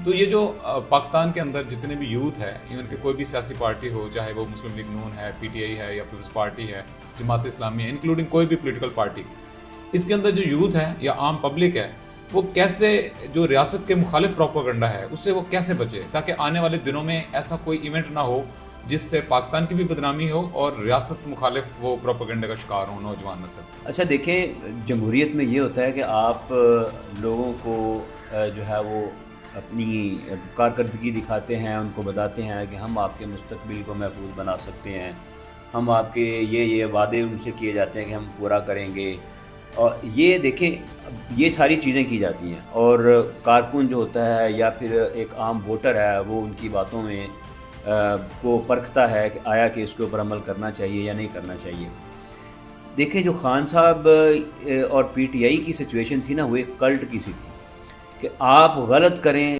تو یہ جو پاکستان کے اندر جتنے بھی یوتھ ہے، ایون کہ کوئی بھی سیاسی پارٹی ہو، چاہے وہ مسلم لیگ نون ہے، پی ٹی آئی ہے یا پیپلز پارٹی ہے، جماعت اسلامی ہے، انکلوڈنگ کوئی بھی پولیٹیکل پارٹی، اس کے اندر جو یوتھ ہے یا عام پبلک ہے، وہ کیسے جو ریاست کے مخالف پروپیگنڈا ہے اس سے وہ کیسے بچے، تاکہ آنے والے دنوں میں ایسا کوئی ایونٹ نہ ہو جس سے پاکستان کی بھی بدنامی ہو اور ریاست مخالف وہ پروپیگنڈے کا شکار ہوں نوجوان نسل۔ اچھا دیکھیں، جمہوریت میں یہ ہوتا ہے کہ آپ لوگوں کو جو ہے وہ اپنی کارکردگی دکھاتے ہیں، ان کو بتاتے ہیں کہ ہم آپ کے مستقبل کو محفوظ بنا سکتے ہیں، ہم آپ کے یہ وعدے ان سے کیے جاتے ہیں کہ ہم پورا کریں گے، اور یہ دیکھیں یہ ساری چیزیں کی جاتی ہیں، اور کارکن جو ہوتا ہے یا پھر ایک عام ووٹر ہے وہ ان کی باتوں میں کو پرکھتا ہے کہ آیا کہ اس کے اوپر عمل کرنا چاہیے یا نہیں کرنا چاہیے۔ دیکھیں جو خان صاحب اور پی ٹی آئی کی سچویشن تھی نا، وہ ایک کلٹ کی سی تھی کہ آپ غلط کریں